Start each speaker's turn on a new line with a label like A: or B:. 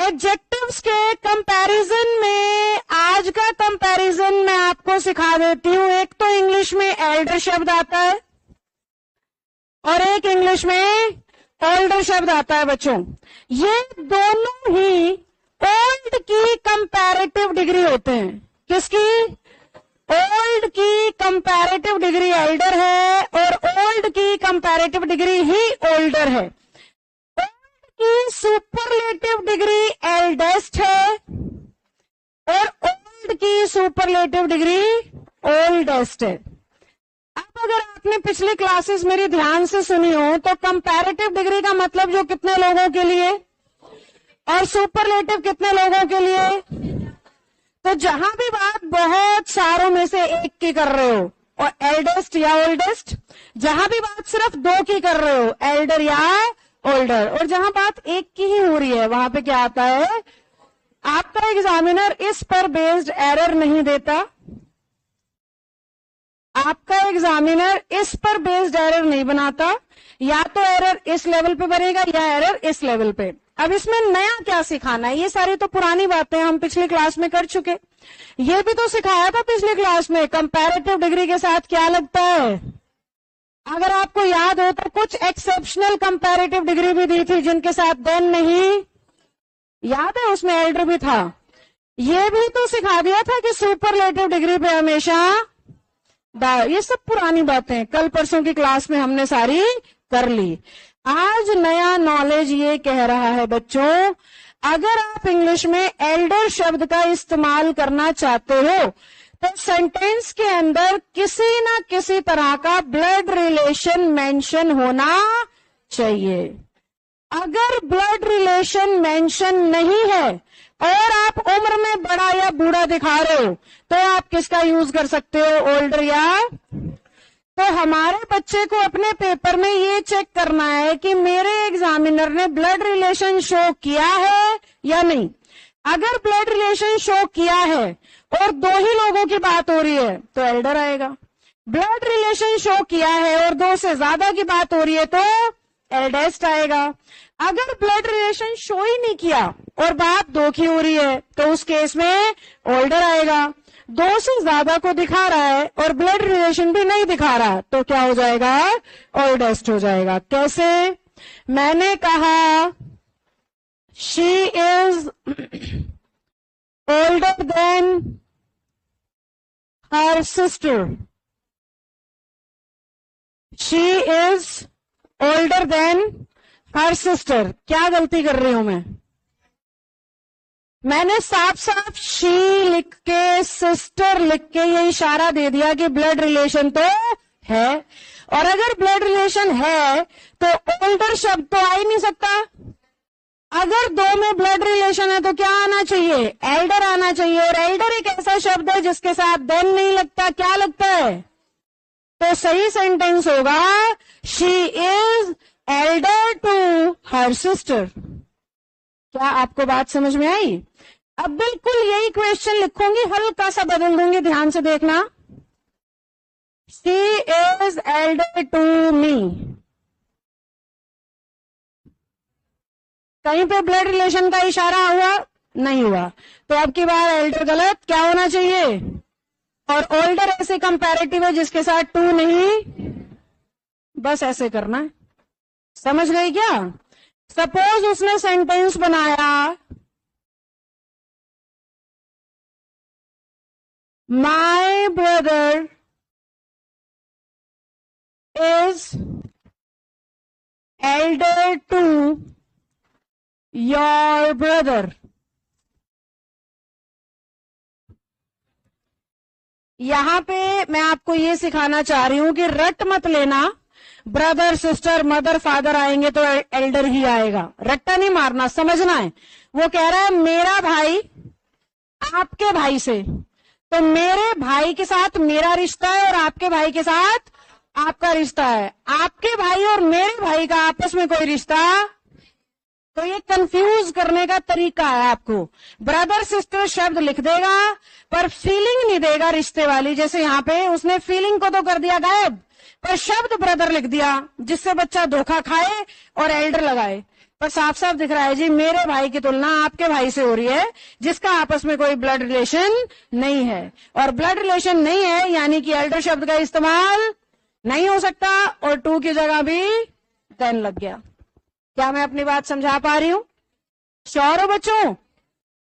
A: Adjectives के comparison में आज का कंपैरिजन मैं आपको सिखा देती हूं। एक तो इंग्लिश में एल्डर शब्द आता है और एक इंग्लिश में ओल्डर शब्द आता है बच्चों। ये दोनों ही ओल्ड की कंपैरेटिव डिग्री होते हैं। किसकी? ओल्ड की कंपैरेटिव डिग्री एल्डर है और ओल्ड की कंपैरेटिव डिग्री ही ओल्डर है। ओल्ड की सुपरलेटिव डिग्री एल्डेस्ट है और ओल्ड की सुपरलेटिव डिग्री ओल्डेस्ट है। अब अगर आपने पिछली क्लासेस मेरी ध्यान से सुनी हो तो कंपैरेटिव डिग्री का मतलब जो कितने लोगों के लिए और सुपरलेटिव कितने लोगों के लिए। तो जहां भी बात बहुत सारों में से एक की कर रहे हो और एल्डेस्ट या ओल्डेस्ट, जहां भी बात सिर्फ दो की कर रहे हो एल्डर या ओल्डर, और जहां बात एक की ही हो रही है वहां पे क्या आता है? आपका एग्जामिनर इस पर बेस्ड एरर नहीं देता। आपका एग्जामिनर इस पर बेस्ड एरर नहीं बनाता। या तो एरर इस लेवल पे बनेगा या एरर इस लेवल पे। अब इसमें नया क्या सिखाना है? ये सारी तो पुरानी बातें हम पिछली क्लास में कर चुके। ये भी तो सिखाया था पिछली क्लास में कंपैरेटिव डिग्री के साथ क्या लगता है। अगर आपको याद हो तो कुछ एक्सेप्शनल कंपैरेटिव डिग्री भी दी थी जिनके साथ देन नहीं, याद है? उसमें एल्डर भी था। ये भी तो सिखा दिया था कि सुपरलेटिव डिग्री पे हमेशा ये सब पुरानी बातें कल परसों की क्लास में हमने सारी कर ली। आज नया नॉलेज ये कह रहा है बच्चों, अगर आप इंग्लिश में एल्डर शब्द का इस्तेमाल करना चाहते हो तो सेंटेंस के अंदर किसी ना किसी तरह का ब्लड रिलेशन मेंशन होना चाहिए। अगर ब्लड रिलेशन मेंशन नहीं है और आप उम्र में बड़ा या बूढ़ा दिखा रहे हो तो आप किसका यूज कर सकते हो? ओल्डर या। तो हमारे बच्चे को अपने पेपर में ये चेक करना है कि मेरे एग्जामिनर ने ब्लड रिलेशन शो किया है या नहीं। अगर ब्लड रिलेशन शो किया है और दो ही लोगों की बात हो रही है तो एल्डर आएगा। ब्लड रिलेशन शो किया है और दो से ज्यादा की बात हो रही है तो एल्डेस्ट आएगा। अगर ब्लड रिलेशन शो ही नहीं किया और बात दो की हो रही है तो उस केस में ओल्डर आएगा। दो से ज्यादा को दिखा रहा है और ब्लड रिलेशन भी नहीं दिखा रहा तो क्या हो जाएगा? ओल्डेस्ट हो जाएगा। कैसे? मैंने कहा she is older than her sister. She is older than her sister. क्या गलती कर रही हूं मैं? मैंने साफ साफ शी लिख के सिस्टर लिख के ये इशारा दे दिया कि ब्लड रिलेशन तो है। और अगर ब्लड रिलेशन है तो ओल्डर शब्द तो आ ही नहीं सकता। अगर दो में ब्लड रिलेशन है तो क्या आना चाहिए? एल्डर आना चाहिए। और एल्डर एक ऐसा शब्द है जिसके साथ देन नहीं लगता। क्या लगता है? तो सही सेंटेंस होगा she is elder to her sister. क्या आपको बात समझ में आई? अब बिल्कुल यही क्वेश्चन लिखूंगी, हल्का सा बदल दूंगी, ध्यान से देखना। She is elder to me. कहीं पे ब्लड रिलेशन का इशारा हुआ? नहीं हुआ। तो अब की बार एल्डर गलत। क्या होना चाहिए? और ओल्डर ऐसे कंपैरेटिव है जिसके साथ टू नहीं। बस ऐसे करना है। समझ गई क्या? सपोज उसने सेंटेंस बनाया my brother is elder to your brother. यहां पे मैं आपको ये सिखाना चाह रही हूं कि रट मत लेना। ब्रदर सिस्टर मदर फादर आएंगे तो एल्डर ही आएगा। रट्टा नहीं मारना, समझना है। वो कह रहा है मेरा भाई आपके भाई से, तो मेरे भाई के साथ मेरा रिश्ता है और आपके भाई के साथ आपका रिश्ता है। आपके भाई और मेरे भाई का आपस में कोई रिश्ता, तो ये कंफ्यूज करने का तरीका है आपको। ब्रदर सिस्टर शब्द लिख देगा पर फीलिंग नहीं देगा रिश्ते वाली। जैसे यहाँ पे उसने फीलिंग को तो कर दिया गायब, पर शब्द ब्रदर लिख दिया जिससे बच्चा धोखा खाए और एल्डर लगाए। पर साफ साफ दिख रहा है जी, मेरे भाई की तुलना आपके भाई से हो रही है जिसका आपस में कोई ब्लड रिलेशन नहीं है। और ब्लड रिलेशन नहीं है यानी कि एल्डर शब्द का इस्तेमाल नहीं हो सकता और टू की जगह भी देन लग गया। क्या मैं अपनी बात समझा पा रही हूं? श्योर हो बच्चों?